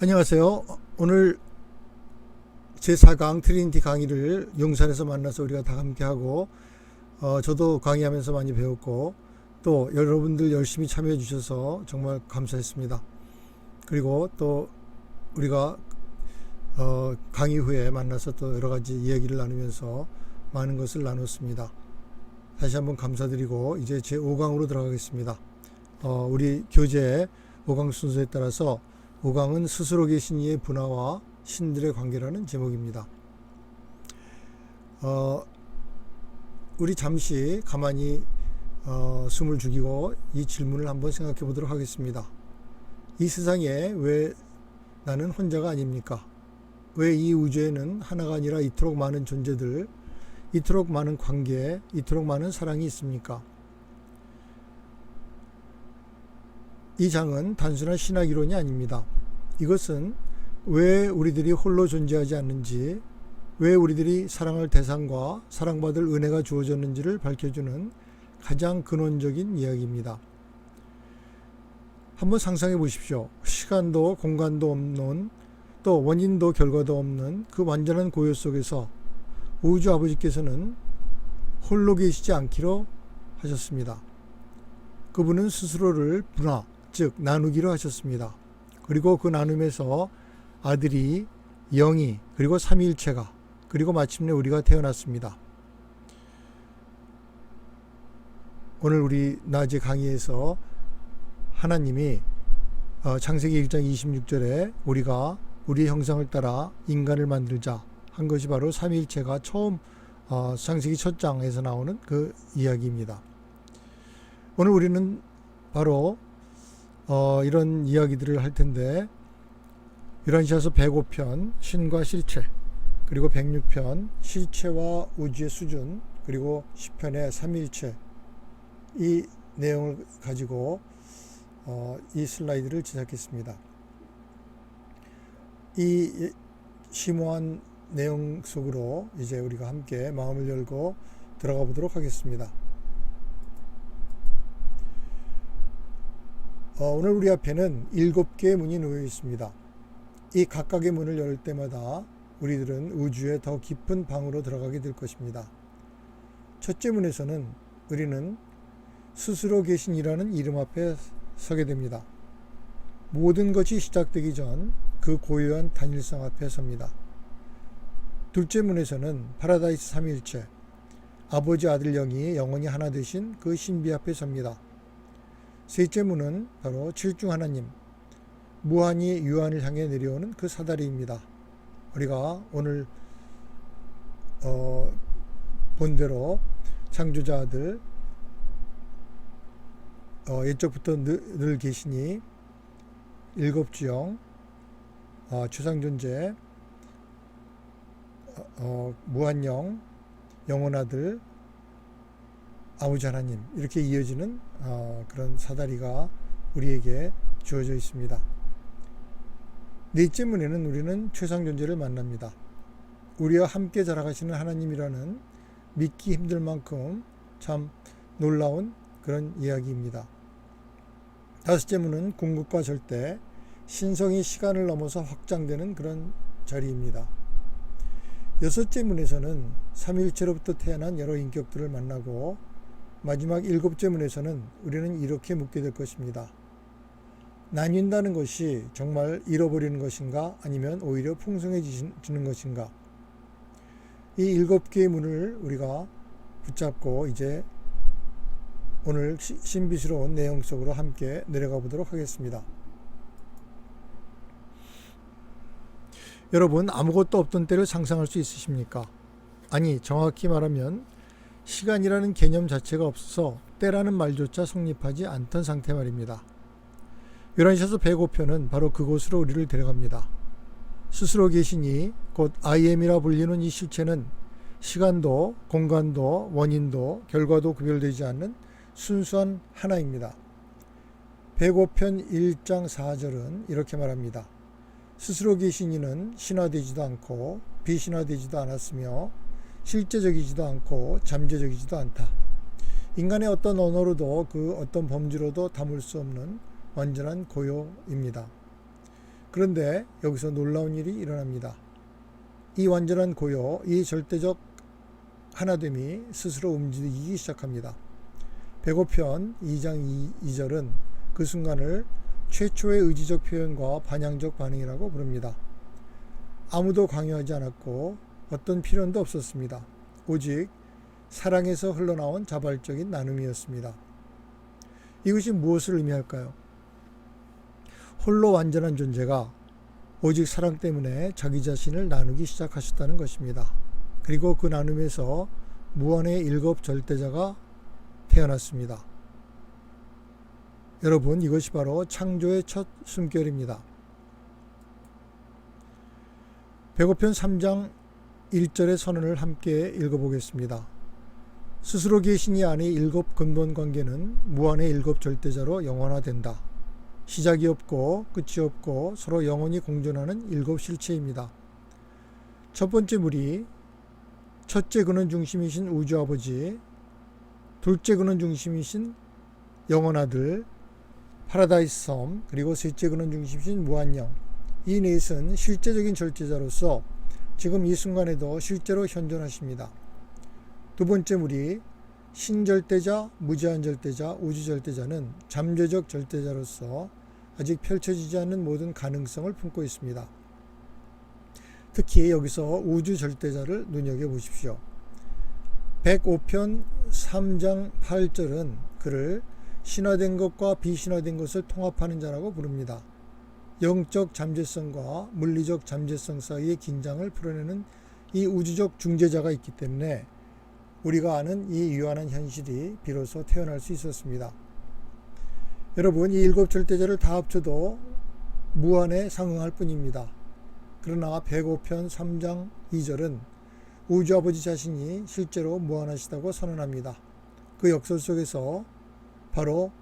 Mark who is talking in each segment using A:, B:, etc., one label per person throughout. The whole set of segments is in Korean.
A: 안녕하세요. 오늘 제4강 트리니티 강의를 용산에서 만나서 우리가 다 함께하고 저도 강의하면서 많이 배웠고 또 여러분들 열심히 참여해 주셔서 정말 감사했습니다. 그리고 또 우리가 강의 후에 만나서 또 여러 가지 이야기를 나누면서 많은 것을 나눴습니다. 다시 한번 감사드리고 이제 제5강으로 들어가겠습니다. 우리 교재 5강 순서에 따라서 5강은 스스로 계신 이의 분화와 신들의 관계라는 제목입니다. 우리 잠시 가만히 숨을 죽이고 이 질문을 한번 생각해 보도록 하겠습니다. 이 세상에 왜 나는 혼자가 아닙니까? 왜 이 우주에는 하나가 아니라 이토록 많은 존재들, 이토록 많은 관계, 이토록 많은 사랑이 있습니까? 이 장은 단순한 신학 이론이 아닙니다. 이것은 왜 우리들이 홀로 존재하지 않는지, 왜 우리들이 사랑할 대상과 사랑받을 은혜가 주어졌는지를 밝혀주는 가장 근원적인 이야기입니다. 한번 상상해 보십시오. 시간도 공간도 없는, 또 원인도 결과도 없는 그 완전한 고요 속에서 우주 아버지께서는 홀로 계시지 않기로 하셨습니다. 그분은 스스로를 분화, 즉 나누기로 하셨습니다. 그리고 그 나눔에서 아들이, 영이, 그리고 삼위일체가, 그리고 마침내 우리가 태어났습니다. 오늘 우리 낮에 강의에서 하나님이 창세기 1장 26절에 우리가 우리 형상을 따라 인간을 만들자 한 것이 바로 삼위일체가 처음 창세기 첫 장에서 나오는 그 이야기입니다. 오늘 우리는 바로 이런 이야기들을 할 텐데, 요한시하서 105편 신과 실체, 그리고 106편 실체와 우주의 수준, 그리고 10편의 삼위일체, 이 내용을 가지고 이 슬라이드를 제작했습니다. 이 심오한 내용 속으로 이제 우리가 함께 마음을 열고 들어가 보도록 하겠습니다. 오늘 우리 앞에는 7개의 문이 놓여 있습니다. 이 각각의 문을 열 때마다 우리들은 우주의 더 깊은 방으로 들어가게 될 것입니다. 첫째 문에서는 우리는 스스로 계신이라는 이름 앞에 서게 됩니다. 모든 것이 시작되기 전 그 고유한 단일성 앞에 섭니다. 둘째 문에서는 파라다이스 삼위일체, 아버지, 아들, 영이 영원히 하나 되신 그 신비 앞에 섭니다. 셋째 문은 바로 칠중 하나님, 무한히 유한을 향해 내려오는 그 사다리입니다. 우리가 오늘 본대로 창조자 아들, 옛적부터 늘 계시니 일곱주영, 최상존재, 무한영, 영원아들, 아버지 하나님, 이렇게 이어지는 그런 사다리가 우리에게 주어져 있습니다. 넷째 문에는 우리는 최상존재를 만납니다. 우리와 함께 자라가시는 하나님이라는 믿기 힘들 만큼 참 놀라운 그런 이야기입니다. 다섯째 문은 궁극과 절대, 신성이 시간을 넘어서 확장되는 그런 자리입니다. 여섯째 문에서는 삼위일체로부터 태어난 여러 인격들을 만나고, 마지막 일곱째 문에서는 우리는 이렇게 묻게 될 것입니다. 나뉜다는 것이 정말 잃어버리는 것인가, 아니면 오히려 풍성해지는 것인가? 이 7개의 문을 우리가 붙잡고 이제 오늘 신비스러운 내용 속으로 함께 내려가 보도록 하겠습니다. 여러분, 아무것도 없던 때를 상상할 수 있으십니까? 아니, 정확히 말하면 시간이라는 개념 자체가 없어서 때라는 말조차 성립하지 않던 상태 말입니다. 요한시하서 105편은 바로 그곳으로 우리를 데려갑니다. 스스로 계시니 곧 I am이라 불리는 이 실체는 시간도 공간도 원인도 결과도 구별되지 않는 순수한 하나입니다. 105편 1장 4절은 이렇게 말합니다. 스스로 계신 이는 신화되지도 않고 비신화되지도 않았으며 실제적이지도 않고 잠재적이지도 않다. 인간의 어떤 언어로도 그 어떤 범주로도 담을 수 없는 완전한 고요입니다. 그런데 여기서 놀라운 일이 일어납니다. 이 완전한 고요, 이 절대적 하나됨이 스스로 움직이기 시작합니다. 배고편 2장 2절은 그 순간을 최초의 의지적 표현과 반향적 반응이라고 부릅니다. 아무도 강요하지 않았고 어떤 필연도 없었습니다. 오직 사랑에서 흘러나온 자발적인 나눔이었습니다. 이것이 무엇을 의미할까요? 홀로 완전한 존재가 오직 사랑 때문에 자기 자신을 나누기 시작하셨다는 것입니다. 그리고 그 나눔에서 무한의 일곱 절대자가 태어났습니다. 여러분, 이것이 바로 창조의 첫 숨결입니다. 배고편 3장 1절의 선언을 함께 읽어보겠습니다. 스스로 계신 이 안의 일곱 근본 관계는 무한의 일곱 절대자로 영원화된다. 시작이 없고 끝이 없고 서로 영원히 공존하는 일곱 실체입니다. 첫 번째 물이 첫째 근원 중심이신 우주 아버지, 둘째 근원 중심이신 영원 아들, 파라다이스 섬, 그리고 셋째 근원 중심이신 무한영, 이 넷은 실제적인 절대자로서 지금 이 순간에도 실제로 현존하십니다. 두 번째 물이 신절대자, 무제한 절대자, 우주절대자는 잠재적 절대자로서 아직 펼쳐지지 않는 모든 가능성을 품고 있습니다. 특히 여기서 우주절대자를 눈여겨보십시오. 105편 3장 8절은 그를 신화된 것과 비신화된 것을 통합하는 자라고 부릅니다. 영적 잠재성과 물리적 잠재성 사이의 긴장을 풀어내는 이 우주적 중재자가 있기 때문에 우리가 아는 이 유한한 현실이 비로소 태어날 수 있었습니다. 여러분, 이 일곱 절대자를 다 합쳐도 무한에 상응할 뿐입니다. 그러나 105편 3장 2절은 우주 아버지 자신이 실제로 무한하시다고 선언합니다. 그 역설 속에서 바로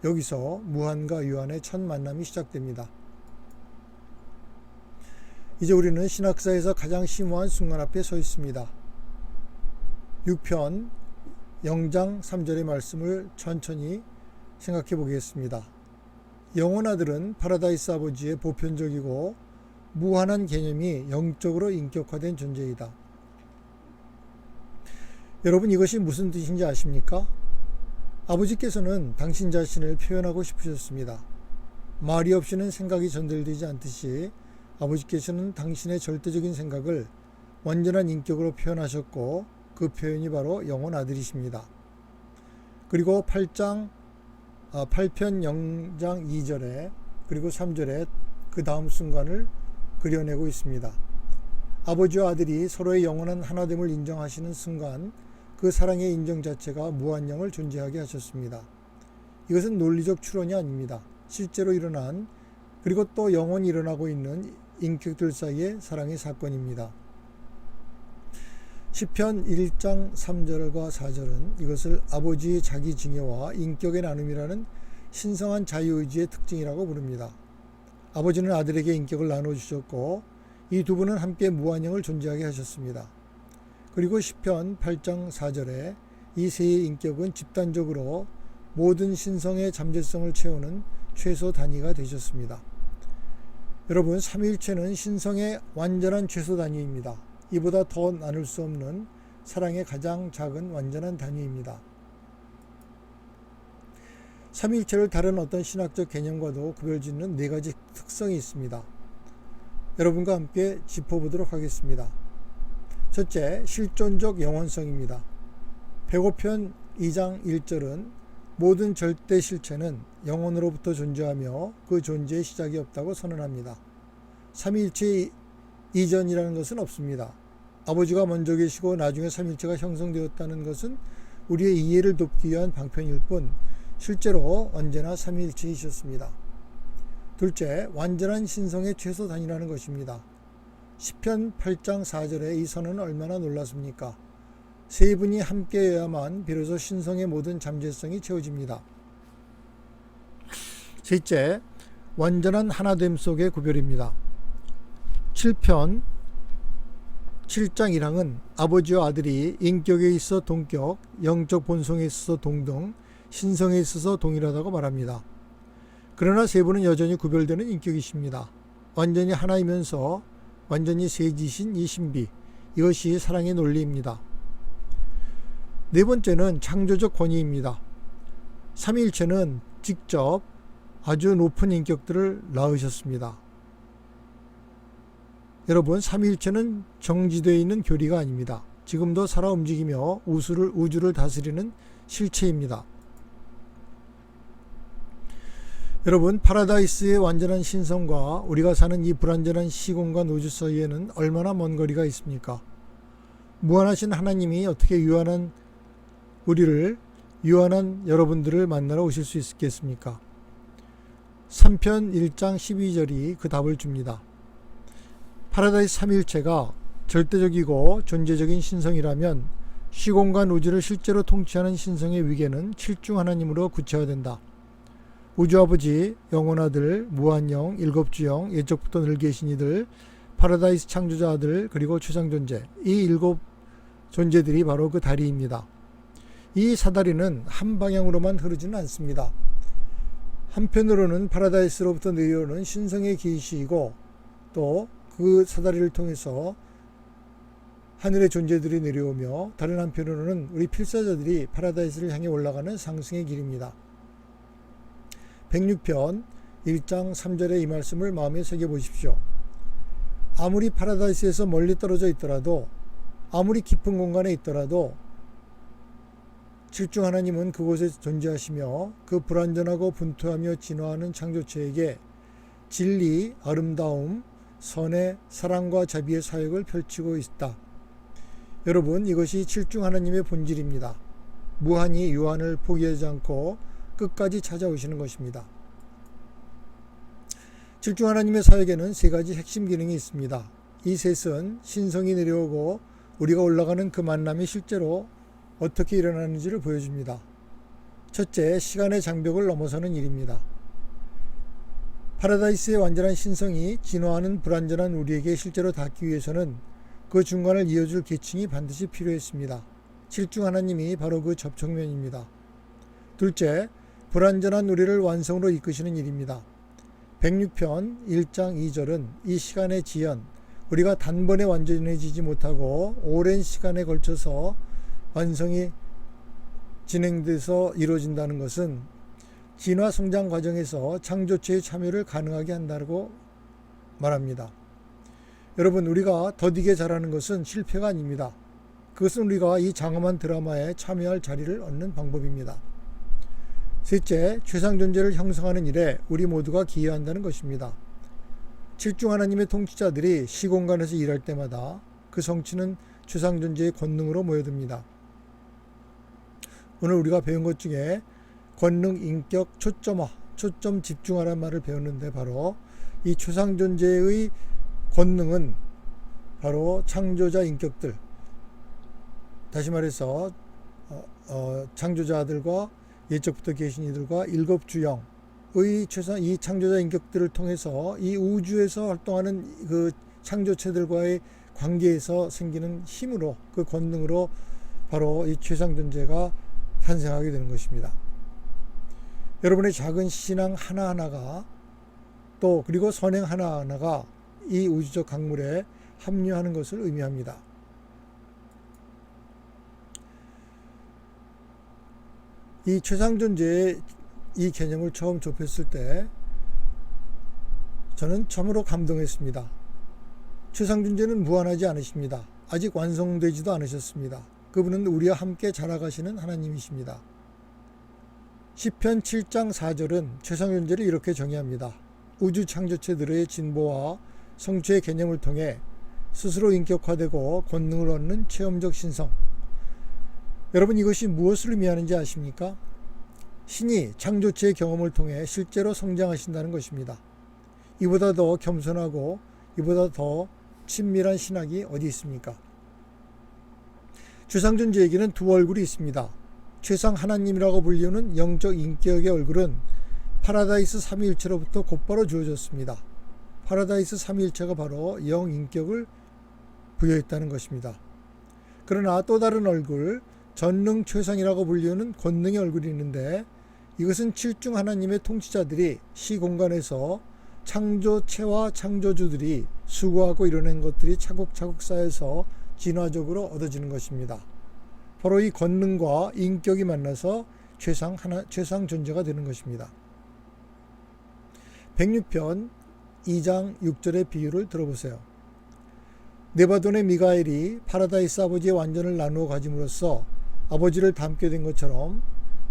A: 여기서 무한과 유한의 첫 만남이 시작됩니다. 이제 우리는 신학사에서 가장 심오한 순간 앞에 서 있습니다. 6편 0장 3절의 말씀을 천천히 생각해 보겠습니다. 영혼아들은 파라다이스 아버지의 보편적이고 무한한 개념이 영적으로 인격화된 존재이다. 여러분, 이것이 무슨 뜻인지 아십니까? 아버지께서는 당신 자신을 표현하고 싶으셨습니다. 말이 없이는 생각이 전달되지 않듯이 아버지께서는 당신의 절대적인 생각을 완전한 인격으로 표현하셨고 그 표현이 바로 영혼 아들이십니다. 그리고 8편 0장 2절에 그리고 3절에 그 다음 순간을 그려내고 있습니다. 아버지와 아들이 서로의 영원한 하나됨을 인정하시는 순간 그 사랑의 인정 자체가 무한영을 존재하게 하셨습니다. 이것은 논리적 추론이 아닙니다. 실제로 일어난 그리고 또 영원히 일어나고 있는 인격들 사이의 사랑의 사건입니다. 시편 1장 3절과 4절은 이것을 아버지의 자기 증여와 인격의 나눔이라는 신성한 자유의지의 특징이라고 부릅니다. 아버지는 아들에게 인격을 나눠주셨고 이 두 분은 함께 무한영을 존재하게 하셨습니다. 그리고 시편 8장 4절에 이 세의 인격은 집단적으로 모든 신성의 잠재성을 채우는 최소 단위가 되셨습니다. 여러분, 삼위일체는 신성의 완전한 최소 단위입니다. 이보다 더 나눌 수 없는 사랑의 가장 작은 완전한 단위입니다. 삼위일체를 다른 어떤 신학적 개념과도 구별짓는 네 가지 특성이 있습니다. 여러분과 함께 짚어보도록 하겠습니다. 첫째, 실존적 영원성입니다. 105편 2장 1절은 모든 절대 실체는 영원으로부터 존재하며 그 존재의 시작이 없다고 선언합니다. 삼위일체 이전이라는 것은 없습니다. 아버지가 먼저 계시고 나중에 삼위일체가 형성되었다는 것은 우리의 이해를 돕기 위한 방편일 뿐 실제로 언제나 삼위일체이셨습니다. 둘째, 완전한 신성의 최소 단위라는 것입니다. 시편 8장 4절의 이 선언은 얼마나 놀랐습니까? 세 분이 함께여야만 비로소 신성의 모든 잠재성이 채워집니다. 셋째, 완전한 하나됨 속의 구별입니다. 7편 7장 1항은 아버지와 아들이 인격에 있어 동격, 영적 본성에 있어서 동등, 신성에 있어서 동일하다고 말합니다. 그러나 세 분은 여전히 구별되는 인격이십니다. 완전히 하나이면서 완전히 셋이신 이 신비, 이것이 사랑의 논리입니다. 네 번째는 창조적 권위입니다. 삼위일체는 직접 아주 높은 인격들을 낳으셨습니다. 여러분, 삼위일체는 정지되어 있는 교리가 아닙니다. 지금도 살아 움직이며 우주를 다스리는 실체입니다. 여러분, 파라다이스의 완전한 신성과 우리가 사는 이 불완전한 시공간 우주 사이에는 얼마나 먼 거리가 있습니까? 무한하신 하나님이 어떻게 유한한 여러분들을 만나러 오실 수 있겠습니까? 3편 1장 12절이 그 답을 줍니다. 파라다이스 삼위일체가 절대적이고 존재적인 신성이라면 시공간 우주를 실제로 통치하는 신성의 위계는 칠중 하나님으로 구체화된다. 우주아버지, 영원아들, 무한영, 일곱주영, 예적부터 늘 계신 이들, 파라다이스 창조자 아들, 그리고 최상존재, 이 일곱 존재들이 바로 그 다리입니다. 이 사다리는 한 방향으로만 흐르지는 않습니다. 한편으로는 파라다이스로부터 내려오는 신성의 계시이고 또 그 사다리를 통해서 하늘의 존재들이 내려오며 다른 한편으로는 우리 필사자들이 파라다이스를 향해 올라가는 상승의 길입니다. 106편 1장 3절의 이 말씀을 마음에 새겨보십시오. 아무리 파라다이스에서 멀리 떨어져 있더라도, 아무리 깊은 공간에 있더라도 칠중 하나님은 그곳에 존재하시며 그 불완전하고 분투하며 진화하는 창조체에게 진리, 아름다움, 선의 사랑과 자비의 사역을 펼치고 있다. 여러분, 이것이 칠중 하나님의 본질입니다. 무한히 유한을 포기하지 않고 끝까지 찾아오시는 것입니다. 칠중 하나님의 사역에는 세 가지 핵심 기능이 있습니다. 이 셋은 신성이 내려오고 우리가 올라가는 그 만남이 실제로 어떻게 일어나는지를 보여줍니다. 첫째, 시간의 장벽을 넘어서는 일입니다. 파라다이스의 완전한 신성이 진화하는 불완전한 우리에게 실제로 닿기 위해서는 그 중간을 이어줄 계층이 반드시 필요했습니다. 칠중 하나님이 바로 그 접촉면입니다. 둘째, 불완전한 우리를 완성으로 이끄시는 일입니다. 106편 1장 2절은 이 시간의 지연, 우리가 단번에 완전해지지 못하고 오랜 시간에 걸쳐서 완성이 진행돼서 이루어진다는 것은 진화 성장 과정에서 창조체의 참여를 가능하게 한다고 말합니다. 여러분, 우리가 더디게 자라는 것은 실패가 아닙니다. 그것은 우리가 이 장엄한 드라마에 참여할 자리를 얻는 방법입니다. 셋째, 최상존재를 형성하는 일에 우리 모두가 기여한다는 것입니다. 칠중 하나님의 통치자들이 시공간에서 일할 때마다 그 성취는 최상존재의 권능으로 모여듭니다. 오늘 우리가 배운 것 중에 권능, 인격, 초점화, 초점 집중하라는 말을 배웠는데 바로 이 최상존재의 권능은 바로 창조자 인격들, 다시 말해서 창조자들과 예적부터 계신 이들과 일곱주영의 이 창조자 인격들을 통해서 이 우주에서 활동하는 그 창조체들과의 관계에서 생기는 힘으로, 그 권능으로 바로 이 최상존재가 탄생하게 되는 것입니다. 여러분의 작은 신앙 하나하나가 또 그리고 선행 하나하나가 이 우주적 강물에 합류하는 것을 의미합니다. 이 최상존재의 이 개념을 처음 접했을 때 저는 참으로 감동했습니다. 최상존재는 무한하지 않으십니다. 아직 완성되지도 않으셨습니다. 그분은 우리와 함께 자라가시는 하나님이십니다. 시편 7장 4절은 최상존재를 이렇게 정의합니다. 우주 창조체들의 진보와 성취의 개념을 통해 스스로 인격화되고 권능을 얻는 체험적 신성. 여러분, 이것이 무엇을 의미하는지 아십니까? 신이 창조체의 경험을 통해 실제로 성장하신다는 것입니다. 이보다 더 겸손하고 이보다 더 친밀한 신학이 어디 있습니까? 최상존재에게는 두 얼굴이 있습니다. 최상 하나님이라고 불리우는 영적 인격의 얼굴은 파라다이스 삼위일체로부터 곧바로 주어졌습니다. 파라다이스 삼위일체가 바로 영인격을 부여했다는 것입니다. 그러나 또 다른 얼굴, 전능 최상이라고 불리우는 권능의 얼굴이 있는데 이것은 칠중 하나님의 통치자들이 시공간에서 창조체와 창조주들이 수고하고 이뤄낸 것들이 차곡차곡 쌓여서 진화적으로 얻어지는 것입니다. 바로 이 권능과 인격이 만나서 최상 존재가 되는 것입니다. 106편 2장 6절의 비유를 들어보세요. 네바돈의 미가엘이 파라다이스 아버지의 완전을 나누어 가짐으로써 아버지를 닮게 된 것처럼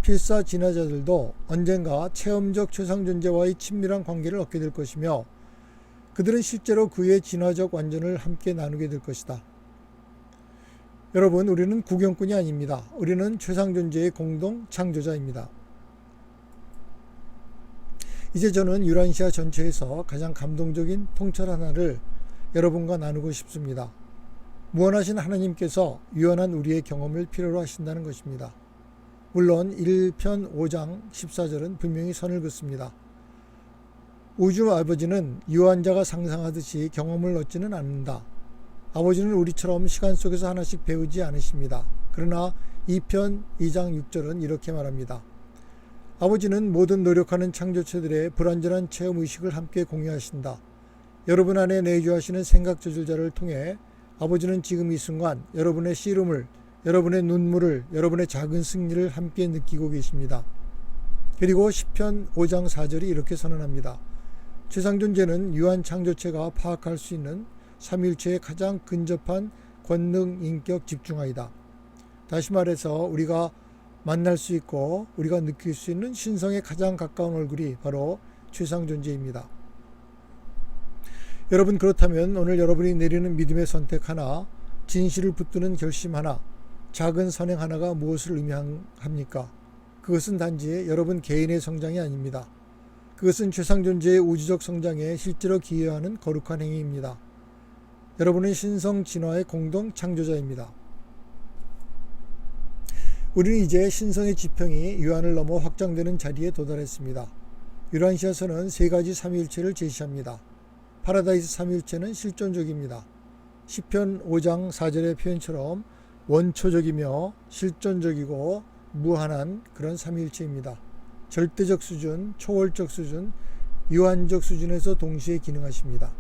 A: 필사 진화자들도 언젠가 체험적 최상존재와의 친밀한 관계를 얻게 될 것이며 그들은 실제로 그의 진화적 완전을 함께 나누게 될 것이다. 여러분, 우리는 구경꾼이 아닙니다. 우리는 최상존재의 공동 창조자입니다. 이제 저는 유란시아 전체에서 가장 감동적인 통찰 하나를 여러분과 나누고 싶습니다. 무한하신 하나님께서 유한한 우리의 경험을 필요로 하신다는 것입니다. 물론 1편 5장 14절은 분명히 선을 긋습니다. 우주 아버지는 유한자가 상상하듯이 경험을 얻지는 않는다. 아버지는 우리처럼 시간 속에서 하나씩 배우지 않으십니다. 그러나 2편 2장 6절은 이렇게 말합니다. 아버지는 모든 노력하는 창조체들의 불완전한 체험의식을 함께 공유하신다. 여러분 안에 내주하시는 생각 저술자를 통해 아버지는 지금 이 순간 여러분의 씨름을, 여러분의 눈물을, 여러분의 작은 승리를 함께 느끼고 계십니다. 그리고 10편 5장 4절이 이렇게 선언합니다. 최상존재는 유한 창조체가 파악할 수 있는 삼위일체의 가장 근접한 권능, 인격, 집중하이다. 다시 말해서 우리가 만날 수 있고 우리가 느낄 수 있는 신성에 가장 가까운 얼굴이 바로 최상존재입니다. 여러분, 그렇다면 오늘 여러분이 내리는 믿음의 선택 하나, 진실을 붙드는 결심 하나, 작은 선행 하나가 무엇을 의미합니까? 그것은 단지 여러분 개인의 성장이 아닙니다. 그것은 최상존재의 우주적 성장에 실제로 기여하는 거룩한 행위입니다. 여러분은 신성 진화의 공동 창조자입니다. 우리는 이제 신성의 지평이 유한을 넘어 확장되는 자리에 도달했습니다. 유란시아서는 세 가지 삼위일체를 제시합니다. 파라다이스 삼위일체는 실존적입니다. 시편 5장 4절의 표현처럼 원초적이며 실존적이고 무한한 그런 삼위일체입니다. 절대적 수준, 초월적 수준, 유한적 수준에서 동시에 기능하십니다.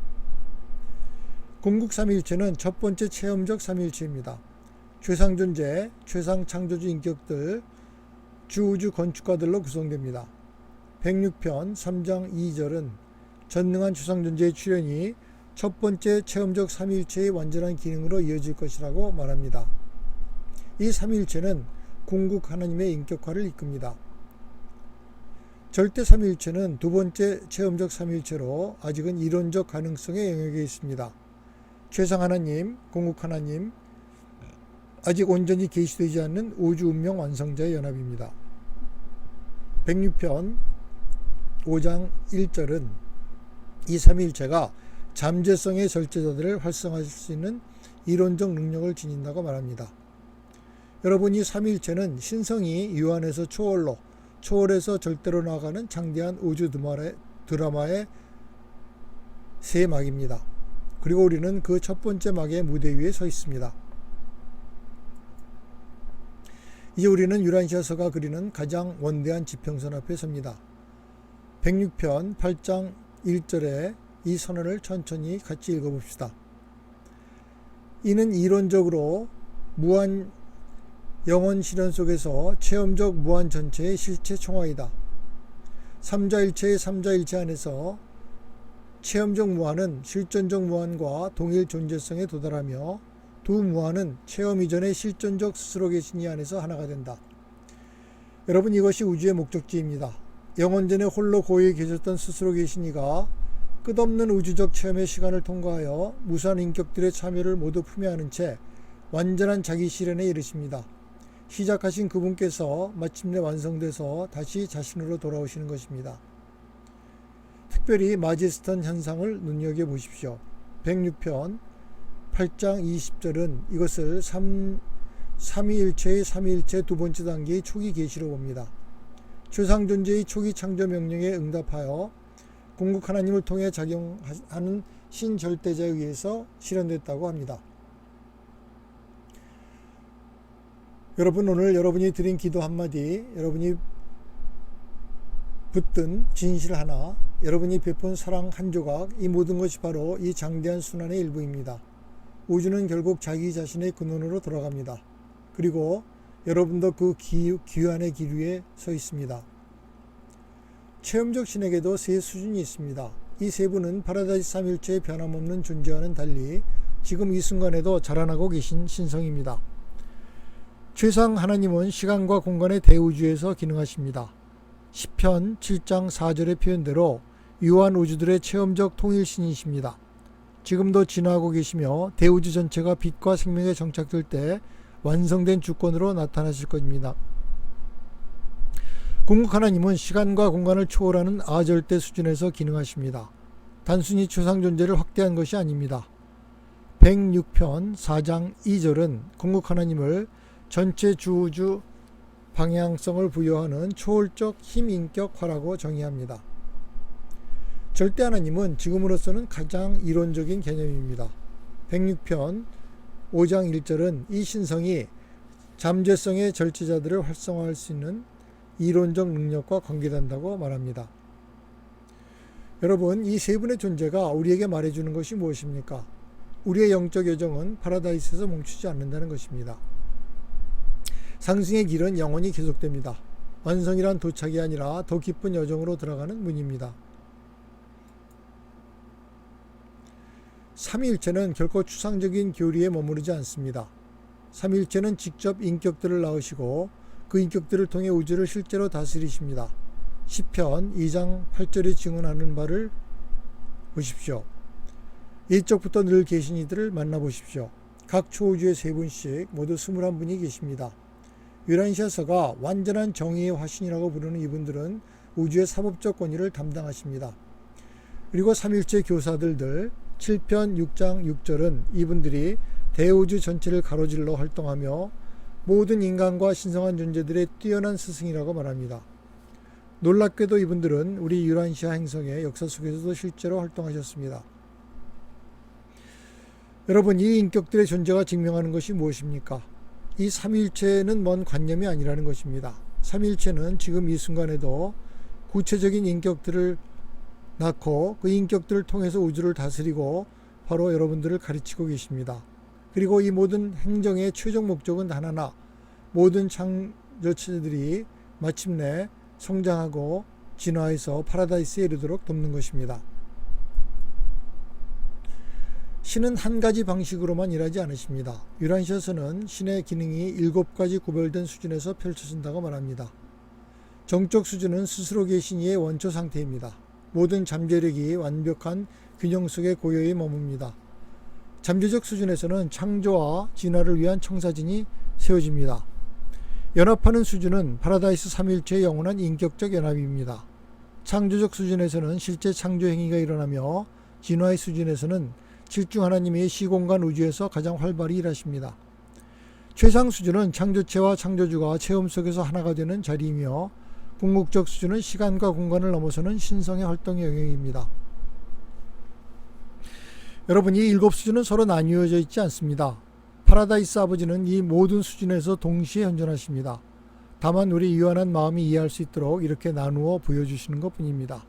A: 궁극 삼위일체는 첫 번째 체험적 삼위일체입니다. 최상존재, 최상창조주 인격들, 주우주 건축가들로 구성됩니다. 106편 3장 2절은 전능한 최상존재의 출현이 첫 번째 체험적 삼위일체의 완전한 기능으로 이어질 것이라고 말합니다. 이 삼위일체는 궁극 하나님의 인격화를 이끕니다. 절대 삼위일체는 두 번째 체험적 삼위일체로 아직은 이론적 가능성의 영역에 있습니다. 최상 하나님, 궁극 하나님, 아직 온전히 계시되지 않는 우주 운명 완성자의 연합입니다. 106편 5장 1절은 이 삼위일체가 잠재성의 절제자들을 활성화할 수 있는 이론적 능력을 지닌다고 말합니다. 여러분, 이 삼위일체는 신성이 유한에서 초월로, 초월에서 절대로 나아가는 장대한 우주 드라마의 세 막입니다. 그리고 우리는 그 첫 번째 막의 무대 위에 서 있습니다. 이제 우리는 유란시아서가 그리는 가장 원대한 지평선 앞에 섭니다. 106편 8장 1절에 이 선언을 천천히 같이 읽어봅시다. 이는 이론적으로 무한 영원 실현 속에서 체험적 무한 전체의 실체 총화이다. 삼자일체의 삼자일체 안에서 체험적 무한은 실존적 무한과 동일 존재성에 도달하며 두 무한은 체험 이전의 실존적 스스로 계신 이 안에서 하나가 된다. 여러분, 이것이 우주의 목적지입니다. 영원전에 홀로 고요히 계셨던 스스로 계신 이가 끝없는 우주적 체험의 시간을 통과하여 무수한 인격들의 참여를 모두 품에 안은 채 완전한 자기 실현에 이르십니다. 시작하신 그분께서 마침내 완성돼서 다시 자신으로 돌아오시는 것입니다. 특별히 마지스턴 현상을 눈여겨보십시오. 106편 8장 20절은 이것을 삼위일체의 삼위일체 두 번째 단계의 초기 계시로 봅니다. 최상존재의 초기 창조 명령에 응답하여 궁극 하나님을 통해 작용하는 신절대자에 의해서 실현됐다고 합니다. 여러분, 오늘 여러분이 드린 기도 한마디, 여러분이 붙든 진실 하나, 여러분이 베푼 사랑 한 조각, 이 모든 것이 바로 이 장대한 순환의 일부입니다. 우주는 결국 자기 자신의 근원으로 돌아갑니다. 그리고 여러분도 그 귀환의 길 위에 서 있습니다. 체험적 신에게도 세 수준이 있습니다. 이 세 분은 파라다이스 삼일체의 변함없는 존재와는 달리 지금 이 순간에도 자라나고 계신 신성입니다. 최상 하나님은 시간과 공간의 대우주에서 기능하십니다. 시편 7장 4절의 표현대로 유한 우주들의 체험적 통일신이십니다. 지금도 진화하고 계시며 대우주 전체가 빛과 생명에 정착될 때 완성된 주권으로 나타나실 것입니다. 궁극 하나님은 시간과 공간을 초월하는 아절대 수준에서 기능하십니다. 단순히 추상 존재를 확대한 것이 아닙니다. 106편 4장 2절은 궁극 하나님을 전체 주우주 방향성을 부여하는 초월적 힘인격화라고 정의합니다. 절대 하나님은 지금으로서는 가장 이론적인 개념입니다. 106편 5장 1절은 이 신성이 잠재성의 절제자들을 활성화할 수 있는 이론적 능력과 관계된다고 말합니다. 여러분, 이 세 분의 존재가 우리에게 말해주는 것이 무엇입니까? 우리의 영적 여정은 파라다이스에서 멈추지 않는다는 것입니다. 상승의 길은 영원히 계속됩니다. 완성이란 도착이 아니라 더 깊은 여정으로 들어가는 문입니다. 삼위일체는 결코 추상적인 교리에 머무르지 않습니다. 삼위일체는 직접 인격들을 낳으시고 그 인격들을 통해 우주를 실제로 다스리십니다. 시편 2장 8절에 증언하는 바를 보십시오. 옛적부터 늘 계신 이들을 만나보십시오. 각 초우주의 세 분씩 모두 21분이 계십니다. 유란시아서가 완전한 정의의 화신이라고 부르는 이분들은 우주의 사법적 권위를 담당하십니다. 그리고 삼일체 교사들들 7편 6장 6절은 이분들이 대우주 전체를 가로질러 활동하며 모든 인간과 신성한 존재들의 뛰어난 스승이라고 말합니다. 놀랍게도 이분들은 우리 유란시아 행성의 역사 속에서도 실제로 활동하셨습니다. 여러분, 이 인격들의 존재가 증명하는 것이 무엇입니까? 이 삼위일체는 먼 관념이 아니라는 것입니다. 삼위일체는 지금 이 순간에도 구체적인 인격들을 낳고 그 인격들을 통해서 우주를 다스리고 바로 여러분들을 가르치고 계십니다. 그리고 이 모든 행정의 최종 목적은 단 하나, 모든 창조체들이 마침내 성장하고 진화해서 파라다이스에 이르도록 돕는 것입니다. 신은 한 가지 방식으로만 일하지 않으십니다. 유란시아서는 신의 기능이 7가지 구별된 수준에서 펼쳐진다고 말합니다. 정적 수준은 스스로 계신 이의 원초 상태입니다. 모든 잠재력이 완벽한 균형 속에 고요히 머뭅니다. 잠재적 수준에서는 창조와 진화를 위한 청사진이 세워집니다. 연합하는 수준은 파라다이스 삼일체의 영원한 인격적 연합입니다. 창조적 수준에서는 실제 창조 행위가 일어나며 진화의 수준에서는 질중 하나님의 시공간 우주에서 가장 활발히 일하십니다. 최상 수준은 창조체와 창조주가 체험 속에서 하나가 되는 자리이며 궁극적 수준은 시간과 공간을 넘어서는 신성의 활동의 영역입니다. 여러분, 이 7수준은 서로 나뉘어져 있지 않습니다. 파라다이스 아버지는 이 모든 수준에서 동시에 현존하십니다. 다만 우리 유한한 마음이 이해할 수 있도록 이렇게 나누어 보여주시는 것 뿐입니다.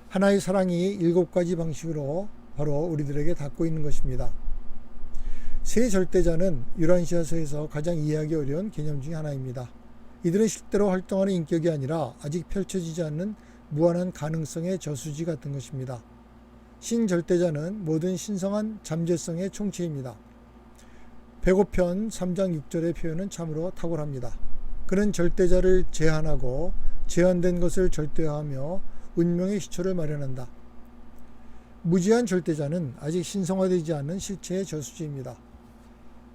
A: 하나의 사랑이 7가지 방식으로 바로 우리들에게 닿고 있는 것입니다. 세 절대자는 유란시아서에서 가장 이해하기 어려운 개념 중 하나입니다. 이들은 실제로 활동하는 인격이 아니라 아직 펼쳐지지 않는 무한한 가능성의 저수지 같은 것입니다. 신절대자는 모든 신성한 잠재성의 총체입니다. 105편 3장 6절의 표현은 참으로 탁월합니다. 그는 절대자를 제한하고 제한된 것을 절대화하며 운명의 시초를 마련한다. 무지한 절대자는 아직 신성화되지 않은 실체의 저수지입니다.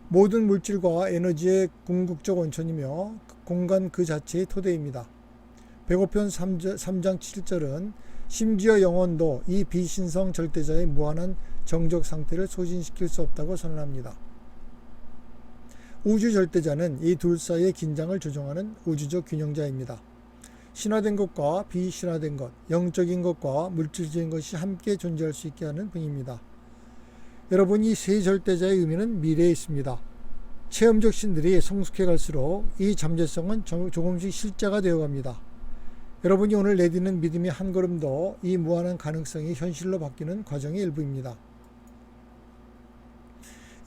A: 모든 물질과 에너지의 궁극적 원천이며 공간 그 자체의 토대입니다. 105편 3장 7절은 심지어 영혼도 이 비신성 절대자의 무한한 정적 상태를 소진시킬 수 없다고 선언합니다. 우주 절대자는 이 둘 사이의 긴장을 조정하는 우주적 균형자입니다. 신화된 것과 비신화된 것, 영적인 것과 물질적인 것이 함께 존재할 수 있게 하는 분입니다. 여러분, 이 세 절대자의 의미는 미래에 있습니다. 체험적 신들이 성숙해 갈수록 이 잠재성은 조금씩 실제가 되어갑니다. 여러분이 오늘 내딛는 믿음의 한 걸음도 이 무한한 가능성이 현실로 바뀌는 과정의 일부입니다.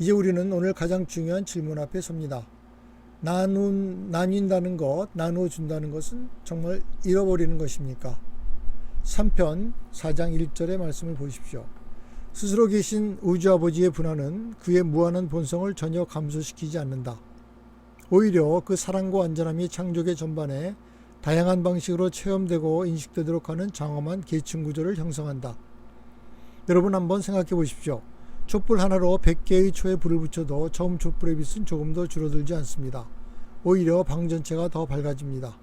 A: 이제 우리는 오늘 가장 중요한 질문 앞에 섭니다. 나뉜다는 것, 나누어 준다는 것은 정말 잃어버리는 것입니까? 3편 4장 1절의 말씀을 보십시오. 스스로 계신 우주아버지의 분한은 그의 무한한 본성을 전혀 감소시키지 않는다. 오히려 그 사랑과 완전함이 창조계 전반에 다양한 방식으로 체험되고 인식되도록 하는 장엄한 계층구조를 형성한다. 여러분 한번 생각해 보십시오. 촛불 하나로 100개의 초에 불을 붙여도 처음 촛불의 빛은 조금도 줄어들지 않습니다. 오히려 방 전체가 더 밝아집니다.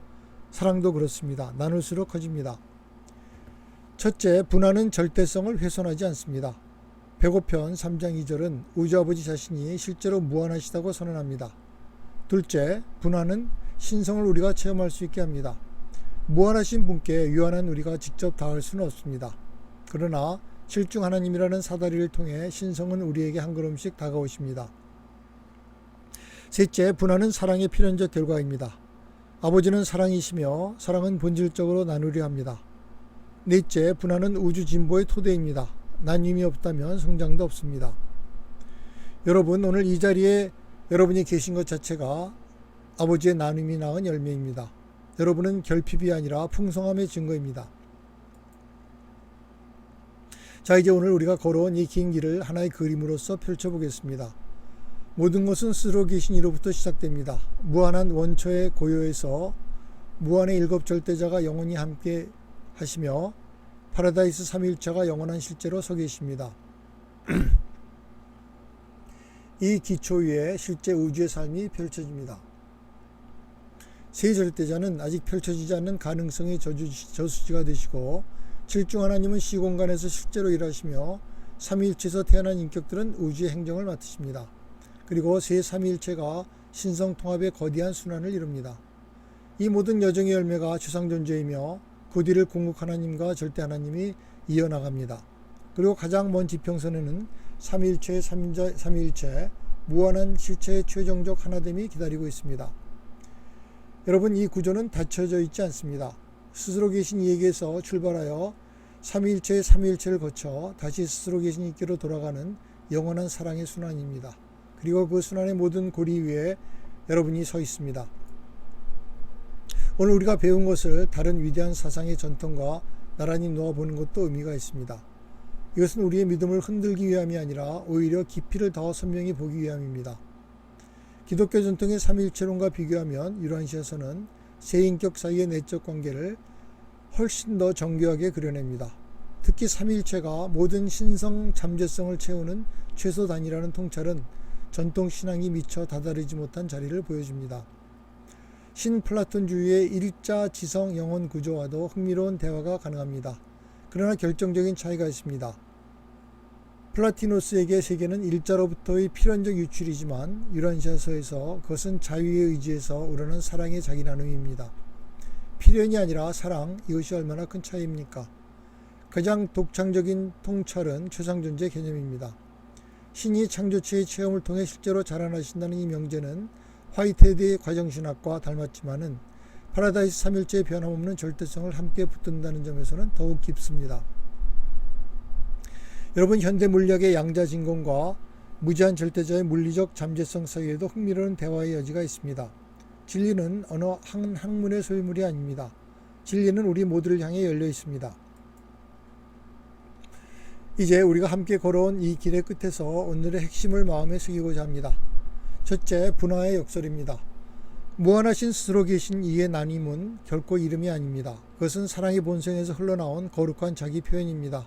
A: 사랑도 그렇습니다. 나눌수록 커집니다. 첫째, 분한은 절대성을 훼손하지 않습니다. 배고편 3장 2절은 우주아버지 자신이 실제로 무한하시다고 선언합니다. 둘째, 분한은 신성을 우리가 체험할 수 있게 합니다. 무한하신 분께 유한한 우리가 직접 닿을 수는 없습니다. 그러나 실중 하나님이라는 사다리를 통해 신성은 우리에게 한 걸음씩 다가오십니다. 셋째, 분한은 사랑의 필연적 결과입니다. 아버지는 사랑이시며 사랑은 본질적으로 나누려 합니다. 넷째, 분한은 우주 진보의 토대입니다. 나눔이 없다면 성장도 없습니다. 여러분, 오늘 이 자리에 여러분이 계신 것 자체가 아버지의 나눔이 낳은 열매입니다. 여러분은 결핍이 아니라 풍성함의 증거입니다. 자, 이제 오늘 우리가 걸어온 이 긴 길을 하나의 그림으로서 펼쳐보겠습니다. 모든 것은 스스로 계신 이로부터 시작됩니다. 무한한 원초의 고요에서 무한의 일곱 절대자가 영원히 함께 하시며 파라다이스 삼위일체가 영원한 실제로 서 계십니다. 이 기초 위에 실제 우주의 삶이 펼쳐집니다. 세 절대자는 아직 펼쳐지지 않는 가능성의 저수지가 되시고 질중 하나님은 시공간에서 실제로 일하시며 삼위일체에서 태어난 인격들은 우주의 행정을 맡으십니다. 그리고 세 삼위일체가 신성통합의 거대한 순환을 이룹니다. 이 모든 여정의 열매가 추상존재이며 그 뒤를 궁극 하나님과 절대 하나님이 이어나갑니다. 그리고 가장 먼 지평선에는 삼위일체의 삼위일체, 무한한 실체의 최종적 하나됨이 기다리고 있습니다. 여러분, 이 구조는 닫혀져 있지 않습니다. 스스로 계신 이에게서 출발하여 삼위일체의 삼위일체를 거쳐 다시 스스로 계신 이께로 돌아가는 영원한 사랑의 순환입니다. 그리고 그 순환의 모든 고리 위에 여러분이 서 있습니다. 오늘 우리가 배운 것을 다른 위대한 사상의 전통과 나란히 놓아보는 것도 의미가 있습니다. 이것은 우리의 믿음을 흔들기 위함이 아니라 오히려 깊이를 더 선명히 보기 위함입니다. 기독교 전통의 삼위일체론과 비교하면 유란시아서는 세 인격 사이의 내적 관계를 훨씬 더 정교하게 그려냅니다. 특히 삼위일체가 모든 신성 잠재성을 채우는 최소 단위라는 통찰은 전통 신앙이 미처 다다르지 못한 자리를 보여줍니다. 신플라톤주의의 일자 지성 영혼 구조와도 흥미로운 대화가 가능합니다. 그러나 결정적인 차이가 있습니다. 플라티노스에게 세계는 일자로부터의 필연적 유출이지만 유란시아서에서 그것은 자유의 의지에서 우러난 사랑의 자기 나눔입니다. 필연이 아니라 사랑, 이것이 얼마나 큰 차이입니까? 가장 독창적인 통찰은 최상존재 개념입니다. 신이 창조체의 체험을 통해 실제로 자라나신다는 이 명제는 화이트헤드의 과정신학과 닮았지만은 파라다이스 삼일체의 변함없는 절대성을 함께 붙든다는 점에서는 더욱 깊습니다. 여러분, 현대 물리학의 양자진공과 무제한 절대자의 물리적 잠재성 사이에도 흥미로운 대화의 여지가 있습니다. 진리는 어느 한 학문의 소유물이 아닙니다. 진리는 우리 모두를 향해 열려 있습니다. 이제 우리가 함께 걸어온 이 길의 끝에서 오늘의 핵심을 마음에 새기고자 합니다. 첫째, 분화의 역설입니다. 무한하신 스스로 계신 이의 나눔은 결코 이름이 아닙니다. 그것은 사랑의 본성에서 흘러나온 거룩한 자기 표현입니다.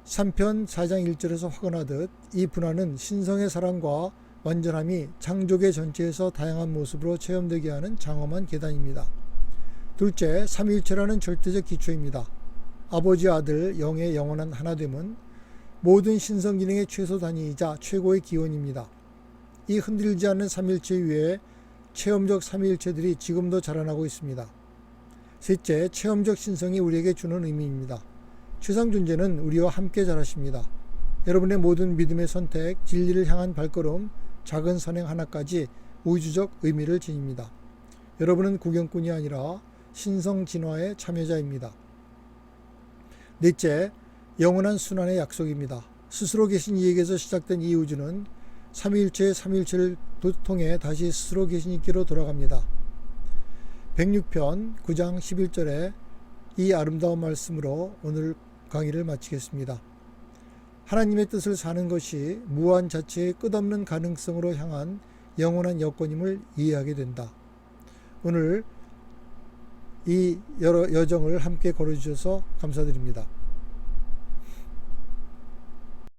A: 3편 4장 1절에서 확언하듯 이 분화는 신성의 사랑과 완전함이 창조계 전체에서 다양한 모습으로 체험되게 하는 장엄한 계단입니다. 둘째, 삼위일체라는 절대적 기초입니다. 아버지, 아들, 영의 영원한 하나됨은 모든 신성 기능의 최소 단위이자 최고의 기원입니다. 이 흔들리지 않는 삼위일체 위에 체험적 삼위일체들이 지금도 자라나고 있습니다. 셋째, 체험적 신성이 우리에게 주는 의미입니다. 최상존재는 우리와 함께 자라십니다. 여러분의 모든 믿음의 선택, 진리를 향한 발걸음, 작은 선행 하나까지 우주적 의미를 지닙니다. 여러분은 구경꾼이 아니라 신성 진화의 참여자입니다. 넷째, 영원한 순환의 약속입니다. 스스로 계신 이에게서 시작된 이 우주는 삼위일체의 삼위일체를 통해 다시 스스로 계신 이께로 돌아갑니다. 106편 9장 11절에 이 아름다운 말씀으로 오늘 강의를 마치겠습니다. 하나님의 뜻을 사는 것이 무한 자체의 끝없는 가능성으로 향한 영원한 여건임을 이해하게 된다. 오늘 이 여정을 함께 걸어주셔서 감사드립니다.